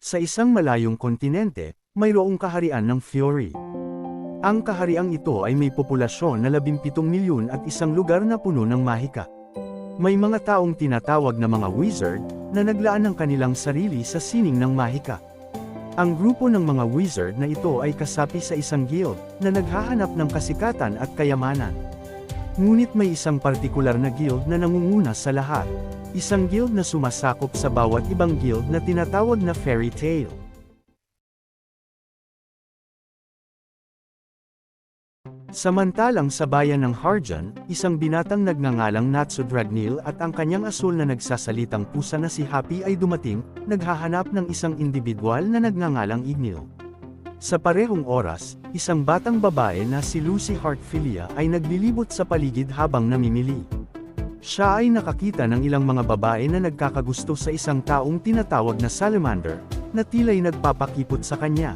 Sa isang malayong kontinente, mayroong kaharian ng Fury. Ang kahariang ito ay may populasyon na 17 milyon at isang lugar na puno ng mahika. May mga taong tinatawag na mga wizard, na naglaan ng kanilang sarili sa sining ng mahika. Ang grupo ng mga wizard na ito ay kasapi sa isang guild, na naghahanap ng kasikatan at kayamanan. Ngunit may isang partikular na guild na nangunguna sa lahat. Isang guild na sumasakop sa bawat ibang guild na tinatawag na Fairy Tail. Samantalang sa bayan ng Harjan, isang binatang nagngangalang Natsu Dragneel at ang kanyang asul na nagsasalitang pusa na si Happy ay dumating, naghahanap ng isang individual na nagngangalang Ignil. Sa parehong oras, isang batang babae na si Lucy Heartfilia ay naglilibot sa paligid habang namimili. Siya ay nakakita ng ilang mga babae na nagkakagusto sa isang taong tinatawag na salamander, na tila'y nagpapakipot sa kanya.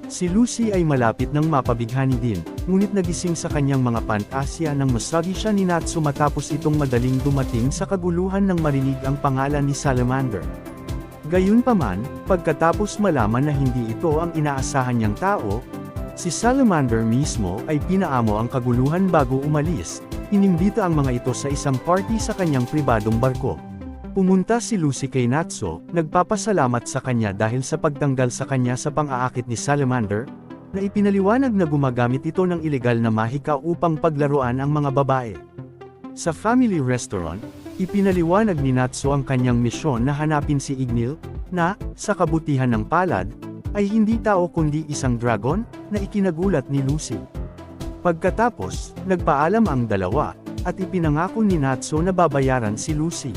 Si Lucy ay malapit ng mapabighani din, ngunit nagising sa kanyang mga pantasya nang masagi siya ni Natsu matapos itong madaling dumating sa kaguluhan nang marinig ang pangalan ni Salamander. Gayunpaman, pagkatapos malaman na hindi ito ang inaasahan niyang tao, si Salamander mismo ay pinaamo ang kaguluhan bago umalis. Inimbita ang mga ito sa isang party sa kanyang pribadong barko. Pumunta si Lucy kay Natsu, nagpapasalamat sa kanya dahil sa pagtanggal sa kanya sa pang-aakit ni Salamander, na ipinaliwanag na gumagamit ito ng ilegal na mahika upang paglaruan ang mga babae. Sa family restaurant, ipinaliwanag ni Natsu ang kanyang misyon na hanapin si Ignil, na, sa kabutihan ng palad, ay hindi tao kundi isang dragon, na ikinagulat ni Lucy. Pagkatapos, nagpaalam ang dalawa, at ipinangako ni Natsu na babayaran si Lucy.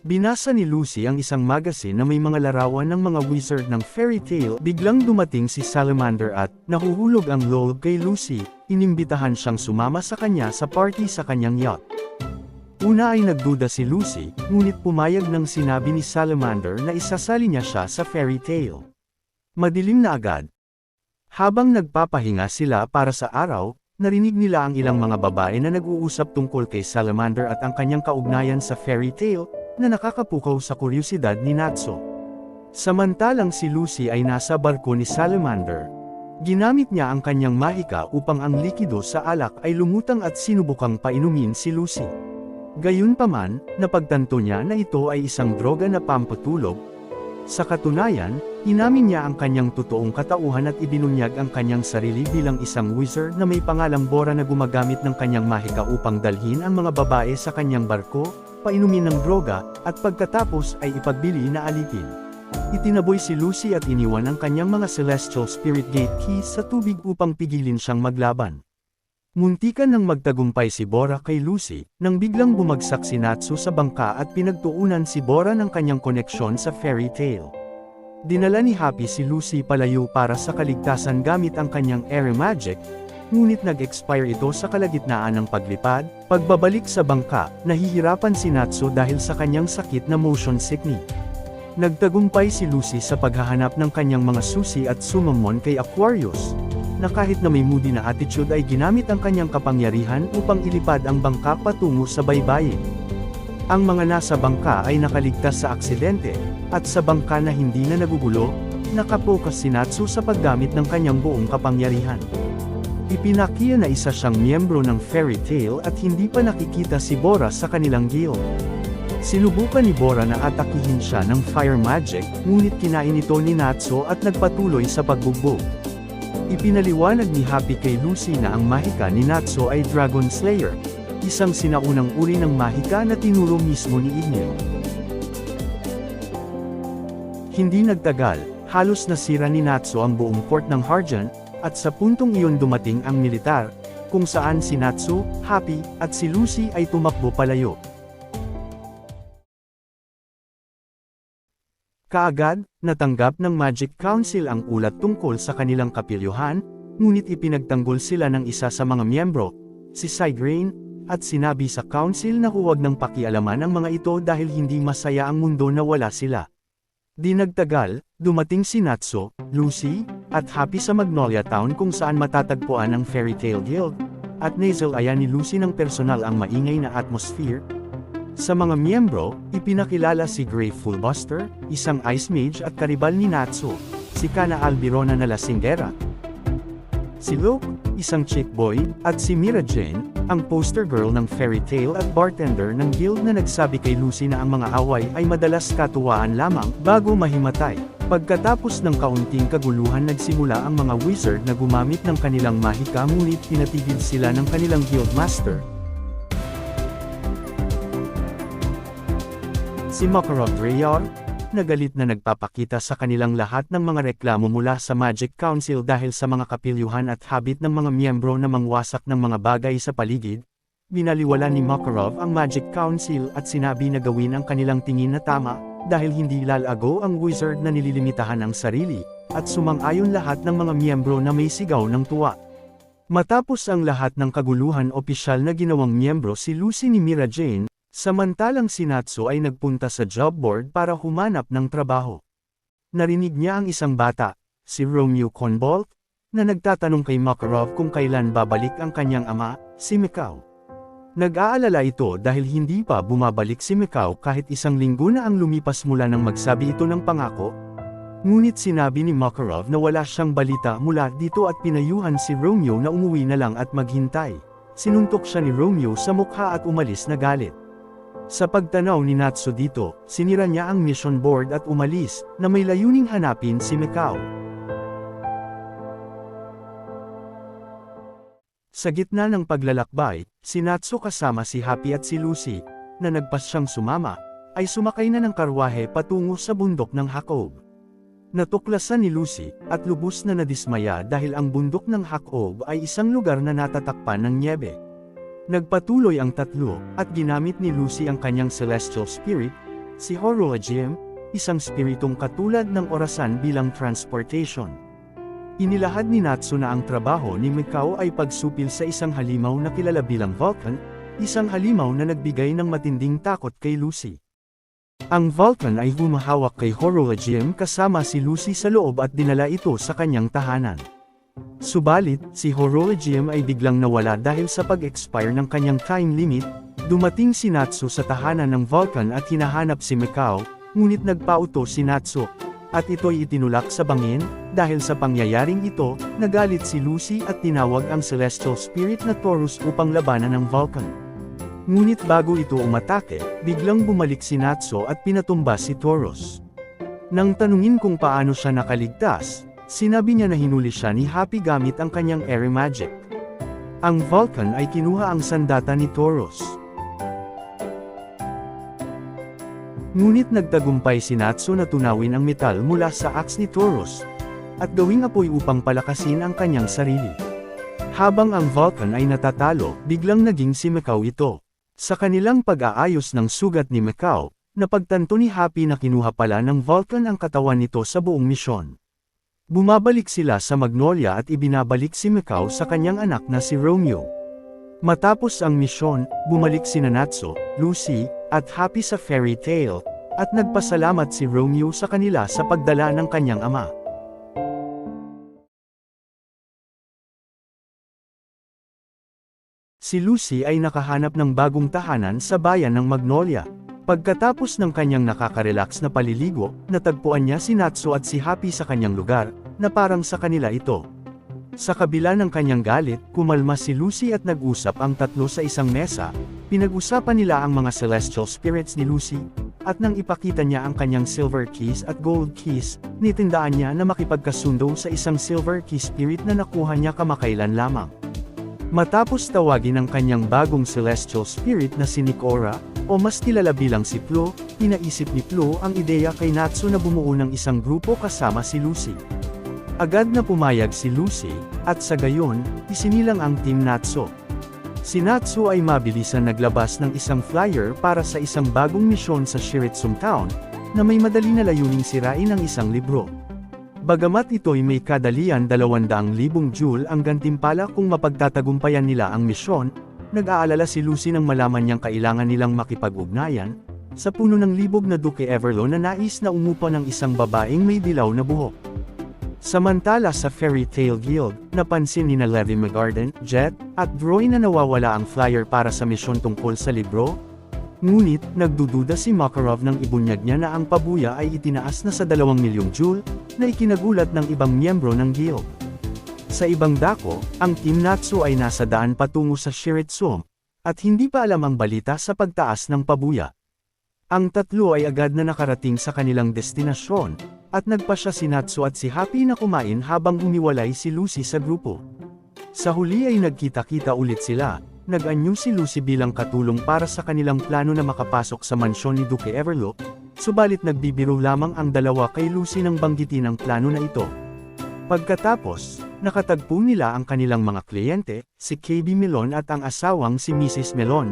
Binasa ni Lucy ang isang magazine na may mga larawan ng mga wizard ng fairy tale. Biglang dumating si Salamander at, nahuhulog ang loob kay Lucy, inimbitahan siyang sumama sa kanya sa party sa kanyang yacht. Una ay nagduda si Lucy, ngunit pumayag nang sinabi ni Salamander na isasali niya siya sa fairy tale. Madilim na agad. Habang nagpapahinga sila para sa araw, narinig nila ang ilang mga babae na nag-uusap tungkol kay Salamander at ang kanyang kaugnayan sa fairy tale, na nakakapukaw sa kuryosidad ni Natsu. Samantalang si Lucy ay nasa barko ni Salamander. Ginamit niya ang kanyang mahika upang ang likido sa alak ay lumutang at sinubukang painumin si Lucy. Gayunpaman, napagtanto niya na ito ay isang droga na pampatulog. Sa katunayan, inamin niya ang kanyang totoong katauhan at ibinunyag ang kanyang sarili bilang isang wizard na may pangalang Bora na gumagamit ng kanyang mahika upang dalhin ang mga babae sa kanyang barko, painumin ng droga, at pagkatapos ay ipagbili na alipin. Itinaboy si Lucy at iniwan ang kanyang mga Celestial Spirit Gate keys sa tubig upang pigilin siyang maglaban. Muntikan nang magtagumpay si Bora kay Lucy, nang biglang bumagsak si Natsu sa bangka at pinagtuunan si Bora ng kanyang koneksyon sa fairy tale. Dinala ni Happy si Lucy palayo para sa kaligtasan gamit ang kanyang air magic, ngunit nag-expire ito sa kalagitnaan ng paglipad. Pagbabalik sa bangka, nahihirapan si Natsu dahil sa kanyang sakit na motion sickness. Nagtagumpay si Lucy sa paghahanap ng kanyang mga susi at sumamon kay Aquarius, na kahit na may moody na attitude ay ginamit ang kanyang kapangyarihan upang ilipad ang bangka patungo sa baybayin. Ang mga nasa bangka ay nakaligtas sa aksidente, at sa bangka na hindi na nagugulo, nakapokus si Natsu sa paggamit ng kanyang buong kapangyarihan. Ipinakiya na isa siyang miyembro ng fairy tale at hindi pa nakikita si Bora sa kanilang guild. Sinubukan ni Bora na atakihin siya ng fire magic, ngunit kinain ito ni Natsu at nagpatuloy sa pagbugbog. Ipinaliwanag ni Happy kay Lucy na ang mahika ni Natsu ay Dragon Slayer, isang sinaunang uri ng mahika na tinuro mismo ni Ignil. Hindi nagtagal, halos nasira ni Natsu ang buong port ng Harjan, at sa puntong iyon dumating ang militar, kung saan si Natsu, Happy, at si Lucy ay tumakbo palayo. Kaagad, natanggap ng Magic Council ang ulat tungkol sa kanilang kapilyuhan, ngunit ipinagtanggol sila ng isa sa mga miyembro, si Sigrain, at sinabi sa council na huwag nang pakialaman ang mga ito dahil hindi masaya ang mundo na wala sila. Di nagtagal, dumating si Natsu, Lucy, at Happy sa Magnolia Town kung saan matatagpuan ang Fairy Tail Guild, at Nazel aya ni Lucy ng personal ang maingay na atmosphere. Sa mga miyembro, ipinakilala si Grateful Buster, isang ice mage at karibal ni Natsu, si Kana Albirona na lasinggera, si Luke, isang chick boy, at si Mira Jane, ang poster girl ng fairy tale at bartender ng guild na nagsabi kay Lucy na ang mga away ay madalas katuwaan lamang bago mahimatay. Pagkatapos ng kaunting kaguluhan nagsimula ang mga wizard na gumamit ng kanilang mahika ngunit pinatigil sila ng kanilang guild master. Si Makarov Dreyar, nagalit na nagpapakita sa kanilang lahat ng mga reklamo mula sa Magic Council dahil sa mga kapilyuhan at habit ng mga miyembro na mangwasak ng mga bagay sa paligid. Binaliwala ni Makarov ang Magic Council at sinabi na gawin ang kanilang tingin na tama, dahil hindi lalago ang wizard na nililimitahan ang sarili, at sumang-ayon lahat ng mga miyembro na may sigaw ng tuwa. Matapos ang lahat ng kaguluhan, opisyal na ginawang miyembro si Lucy ni Mira Jane. Samantalang si Natsu ay nagpunta sa job board para humanap ng trabaho. Narinig niya ang isang bata, si Romeo Conbolt, na nagtatanong kay Makarov kung kailan babalik ang kanyang ama, si Mikao. Nag-aalala ito dahil hindi pa bumabalik si Mikao kahit isang linggo na ang lumipas mula nang magsabi ito ng pangako. Ngunit sinabi ni Makarov na wala siyang balita mula dito at pinayuhan si Romeo na umuwi na lang at maghintay. Sinuntok siya ni Romeo sa mukha at umalis na galit. Sa pagtanaw ni Natsu dito, sinira niya ang mission board at umalis, na may layuning hanapin si Mikao. Sa gitna ng paglalakbay, si Natsu kasama si Happy at si Lucy, na nagpas siyang sumama, ay sumakay na ng karwahe patungo sa bundok ng Hakob. Natuklasan ni Lucy, at lubos na nadismaya dahil ang bundok ng Hakob ay isang lugar na natatakpan ng nyebe. Nagpatuloy ang tatlo, at ginamit ni Lucy ang kanyang celestial spirit, si Horoajim, isang spiritong katulad ng orasan bilang transportation. Inilahad ni Natsu na ang trabaho ni Mikao ay pagsupil sa isang halimaw na kilala bilang Vulcan, isang halimaw na nagbigay ng matinding takot kay Lucy. Ang Vulcan ay humahawak kay Horoajim kasama si Lucy sa loob at dinala ito sa kanyang tahanan. Subalit, si Horoajim ay biglang nawala dahil sa pag-expire ng kanyang time limit. Dumating si Natsu sa tahanan ng Vulcan at hinahanap si Mikao, ngunit nagpauto si Natsu, at ito'y itinulak sa bangin. Dahil sa pangyayaring ito, nagalit si Lucy at tinawag ang celestial spirit na Taurus upang labanan ng Vulcan. Ngunit bago ito umatake, biglang bumalik si Natsu at pinatumba si Taurus. Nang tanungin kung paano siya nakaligtas, sinabi niya na hinuli siya ni Happy gamit ang kanyang airy magic. Ang Vulcan ay kinuha ang sandata ni Taurus. Ngunit nagtagumpay si Natsu na tunawin ang metal mula sa axe ni Taurus, at gawing apoy upang palakasin ang kanyang sarili. Habang ang Vulcan ay natatalo, biglang naging si Mikao ito. Sa kanilang pag-aayos ng sugat ni Mikao, napagtanto ni Happy na kinuha pala ng Vulcan ang katawan nito sa buong misyon. Bumabalik sila sa Magnolia at ibinabalik si Mikao sa kanyang anak na si Romeo. Matapos ang misyon, bumalik sina Natsu, Lucy, at Happy sa fairy tale, at nagpasalamat si Romeo sa kanila sa pagdala ng kanyang ama. Si Lucy ay nakahanap ng bagong tahanan sa bayan ng Magnolia. Pagkatapos ng kanyang nakaka-relax na paliligo, natagpuan niya si Natsu at si Happy sa kanyang lugar, na parang sa kanila ito. Sa kabila ng kanyang galit, kumalma si Lucy at nag-usap ang tatlo sa isang mesa. Pinag-usapan nila ang mga celestial spirits ni Lucy, at nang ipakita niya ang kanyang silver keys at gold keys, nitindaan niya na makipagkasundo sa isang silver key spirit na nakuha niya kamakailan lamang. Matapos tawagin ang kanyang bagong celestial spirit na si Nikora, o mas kilala bilang si Flo, inaisip ni Flo ang ideya kay Natsu na bumuo ng isang grupo kasama si Lucy. Agad na pumayag si Lucy, at sa gayon, isinilang ang Team Natsu. Si Natsu ay mabilisan naglabas ng isang flyer para sa isang bagong misyon sa Shiritsum Town, na may madali na layuning sirain ang isang libro. Bagamat ito'y may kadalian 200,000 joule ang gantimpala kung mapagtatagumpayan nila ang misyon, nag-aalala si Lucy nang malaman niyang kailangan nilang makipag-ugnayan sa puno ng libog na Duke Everlo na nais na umupa ng isang babaeng may dilaw na buhok. Samantala sa Fairy Tale Guild, napansin ni Levi McGarden, Jet, at Droy na nawawala ang flyer para sa misyon tungkol sa libro. Ngunit, nagdududa si Makarov nang ibunyag niya na ang pabuya ay itinaas na sa 2 milyong joule, na ikinagulat ng ibang miyembro ng guild. Sa ibang dako, ang Team Natsu ay nasa daan patungo sa Shiretsum, at hindi pa alam ang balita sa pagtaas ng pabuya. Ang tatlo ay agad na nakarating sa kanilang destinasyon, at nagpasya si Natsu at si Happy na kumain habang humiwalay si Lucy sa grupo. Sa huli ay nagkita-kita ulit sila. Nag-anyo si Lucy bilang katulong para sa kanilang plano na makapasok sa mansyon ni Duke Everlock, subalit nagbibiro lamang ang dalawa kay Lucy nang banggitin ang plano na ito. Pagkatapos, nakatagpo nila ang kanilang mga kliyente, si KB Melon at ang asawang si Mrs. Melon.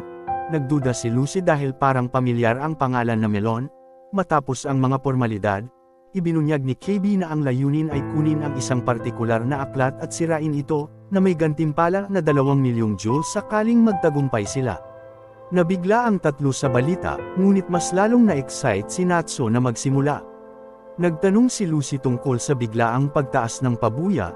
Nagduda si Lucy dahil parang pamilyar ang pangalan na Melon. Matapos ang mga formalidad, ibinunyag ni KB na ang layunin ay kunin ang isang partikular na aklat at sirain ito, na may gantimpala na 2 milyong joules sakaling magtagumpay sila. Nabigla ang tatlo sa balita, ngunit mas lalong na-excite si Natsu na magsimula. Nagtanong si Lucy tungkol sa biglaang pagtaas ng pabuya.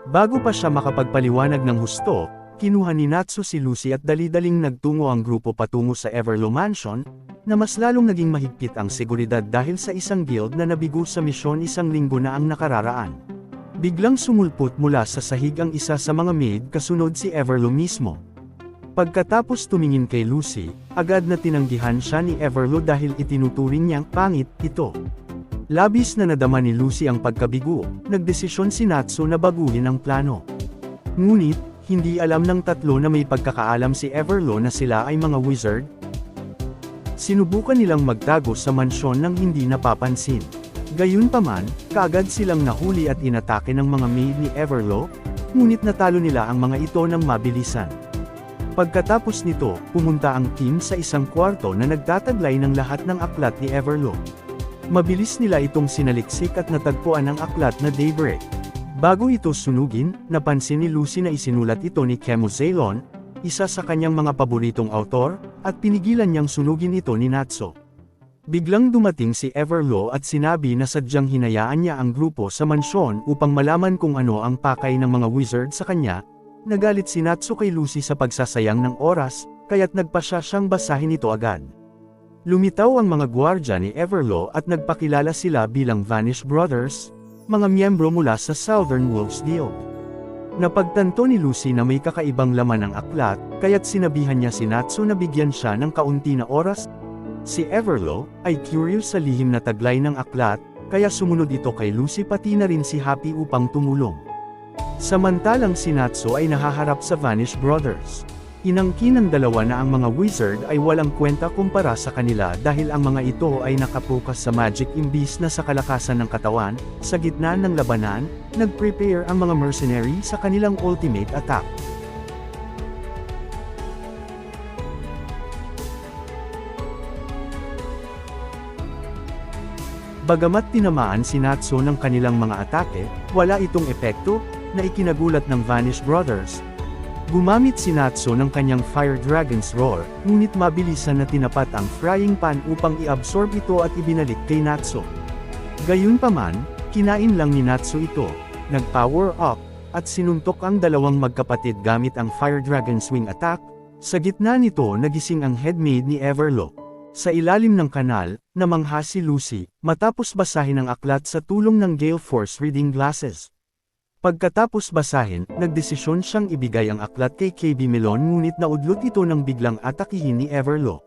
Bago pa siya makapagpaliwanag ng husto, kinuha ni Natsu si Lucy at dali-daling nagtungo ang grupo patungo sa Everlow Mansion, na mas lalong naging mahigpit ang seguridad dahil sa isang guild na nabigo sa misyon 1 linggo na ang nakararaan. Biglang sumulpot mula sa sahig ang isa sa mga maid kasunod si Everlow mismo. Pagkatapos tumingin kay Lucy, agad na tinanggihan siya ni Everlow dahil itinuturing niyang pangit ito. Labis na nadama ni Lucy ang pagkabigo, nagdesisyon si Natsu na baguhin ang plano. Ngunit, hindi alam ng tatlo na may pagkakaalam si Everlow na sila ay mga wizard. Sinubukan nilang magtago sa mansyon nang hindi napapansin. Gayunpaman, kaagad silang nahuli at inatake ng mga maid ni Everlow, ngunit natalo nila ang mga ito ng mabilisan. Pagkatapos nito, pumunta ang team sa isang kwarto na nagtataglay ng lahat ng aklat ni Everlow. Mabilis nila itong sinaliksik at natagpuan ang aklat na Daybreak. Bago ito sunugin, napansin ni Lucy na isinulat ito ni Kemo Zeilon, isa sa kanyang mga paboritong autor, at pinigilan niyang sunugin ito ni Natsu. Biglang dumating si Everlow at sinabi na sadyang hinayaan niya ang grupo sa mansyon upang malaman kung ano ang pakay ng mga wizard sa kanya. Nagalit si Natsu kay Lucy sa pagsasayang ng oras, kaya't nagpasya siyang basahin ito agad. Lumitaw ang mga gwardya ni Everlow at nagpakilala sila bilang Vanish Brothers, mga miyembro mula sa Southern Wolves Guild. Napagtanto ni Lucy na may kakaibang laman ng aklat, kaya't sinabihan niya si Natsu na bigyan siya ng kaunti na oras. Si Everlow ay curious sa lihim na taglay ng aklat, kaya sumunod ito kay Lucy pati na rin si Happy upang tumulong. Samantalang si Natsu ay nahaharap sa Vanish Brothers. Inangkin ng dalawa na ang mga wizard ay walang kwenta kumpara sa kanila dahil ang mga ito ay nakapokus sa magic imbis na sa kalakasan ng katawan. Sa gitna ng labanan, nag-prepare ang mga mercenary sa kanilang ultimate attack. Bagamat tinamaan si Natsu ng kanilang mga atake, wala itong epekto, na ikinagulat ng Vanish Brothers. Gumamit si Natsu ng kanyang Fire Dragon's Roar, ngunit mabilisan na tinapat ang frying pan upang i-absorb ito at ibinalik kay Natsu. Gayunpaman, kinain lang ni Natsu ito, nag-power up, at sinuntok ang dalawang magkapatid gamit ang Fire Dragon's Wing attack. Sa gitna nito nagising ang headmaid ni Everlock. Sa ilalim ng kanal, namangha si Lucy, matapos basahin ang aklat sa tulong ng Gale Force reading glasses. Pagkatapos basahin, nagdesisyon siyang ibigay ang aklat kay KB Melon ngunit naudlot ito ng biglang atakihin ni Everlow.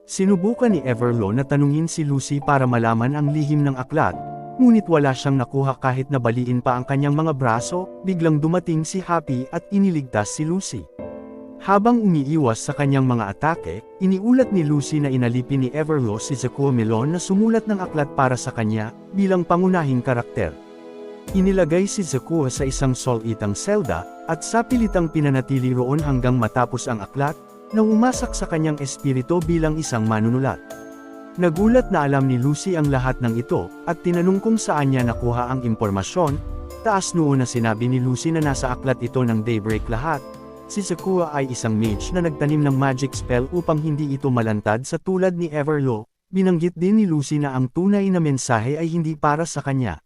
Sinubukan ni Everlow na tanungin si Lucy para malaman ang lihim ng aklat, ngunit wala siyang nakuha kahit na baliin pa ang kanyang mga braso. Biglang dumating si Happy at iniligtas si Lucy. Habang umiiwas sa kanyang mga atake, iniulat ni Lucy na inalipin ni Everlow si Zakuo Melon na sumulat ng aklat para sa kanya, bilang pangunahing karakter. Inilagay si Zakuo sa isang solitang selda, at sapilitang pinanatili roon hanggang matapos ang aklat, na umasak sa kanyang espiritu bilang isang manunulat. Nagulat na alam ni Lucy ang lahat ng ito, at tinanong kung saan niya nakuha ang impormasyon. Taas noon na sinabi ni Lucy na nasa aklat ito ng Daybreak lahat. Si Zakuo ay isang mage na nagtanim ng magic spell upang hindi ito malantad sa tulad ni Everlow. Binanggit din ni Lucy na ang tunay na mensahe ay hindi para sa kanya.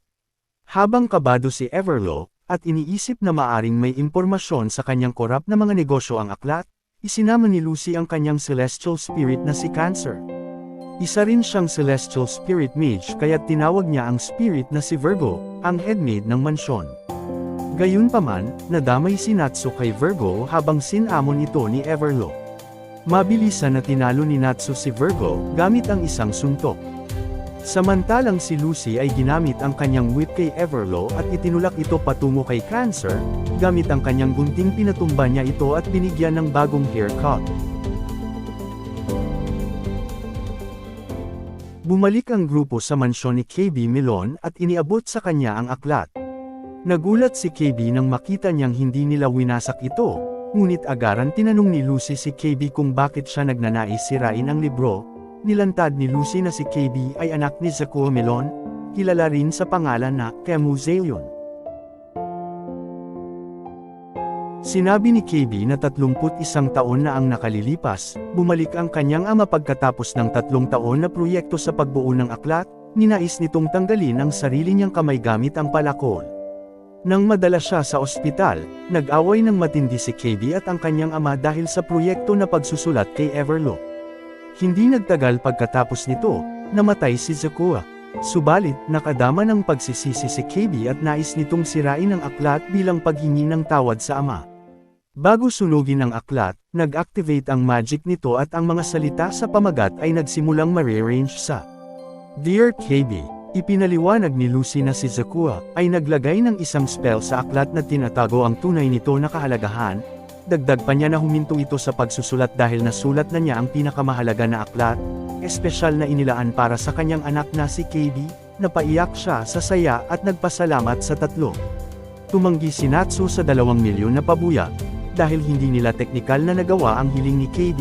Habang kabado si Everlow, at iniisip na maaring may impormasyon sa kanyang korap na mga negosyo ang aklat, isinama ni Lucy ang kanyang celestial spirit na si Cancer. Isa rin siyang celestial spirit mage kaya't tinawag niya ang spirit na si Virgo, ang headmaid ng mansyon. Gayunpaman, nadamay si Natsu kay Virgo habang sinamon ito ni Everlo. Mabilisan na tinalo ni Natsu si Virgo gamit ang isang suntok. Samantalang si Lucy ay ginamit ang kanyang whip kay Everlo at itinulak ito patungo kay Cancer, gamit ang kanyang gunting pinatumba niya ito at binigyan ng bagong haircut. Bumalik ang grupo sa mansyon ni KB Milon at iniabot sa kanya ang aklat. Nagulat si KB nang makita niyang hindi nila winasak ito, ngunit agaran tinanong ni Lucy si KB kung bakit siya nagnanais sirain ang libro. Nilantad ni Lucy na si KB ay anak ni Zakuo Milon, kilala rin sa pangalan na Kemu Zayon. Sinabi ni KB na 31 taon na ang nakalilipas, bumalik ang kanyang ama pagkatapos ng 3 taon na proyekto sa pagbuo ng aklat, ninais nitong tanggalin ang sarili niyang kamay gamit ang palakol. Nang madala siya sa ospital, nag-away ng matindi si KB at ang kanyang ama dahil sa proyekto na pagsusulat kay Everlo. Hindi nagtagal pagkatapos nito, namatay si Zakuo. Subalit, nakadama ng pagsisisi si KB at nais nitong sirain ang aklat bilang paghingi ng tawad sa ama. Bago sunugin ang aklat, nag-activate ang magic nito at ang mga salita sa pamagat ay nagsimulang ma-rearrange sa Dear KB, ipinaliwanag ni Lucy na si Zakuo ay naglagay ng isang spell sa aklat na tinatago ang tunay nito na kahalagahan. Dagdag pa niya na huminto ito sa pagsusulat dahil nasulat na niya ang pinakamahalaga na aklat, espesyal na inilaan para sa kanyang anak na si KB. Napaiyak siya sa saya at nagpasalamat sa tatlo. Tumanggi si Natsu sa 2 milyon na pabuya, dahil hindi nila teknikal na nagawa ang hiling ni KB.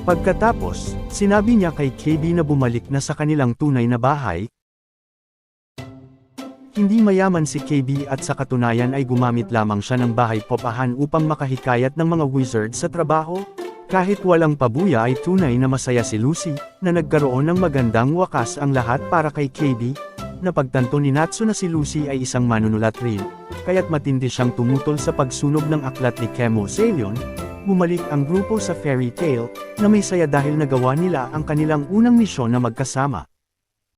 Pagkatapos, sinabi niya kay KB na bumalik na sa kanilang tunay na bahay. Hindi mayaman si KB at sa katunayan ay gumamit lamang siya ng bahay popahan upang makahikayat ng mga wizard sa trabaho. Kahit walang pabuya ay tunay na masaya si Lucy, na nagkaroon ng magandang wakas ang lahat para kay KB. Napagtanto ni Natsu na si Lucy ay isang manunulat rin, kaya't matindi siyang tumutol sa pagsunog ng aklat ni Kemu Zayon. Bumalik ang grupo sa fairy tale, na may saya dahil nagawa nila ang kanilang unang misyon na magkasama.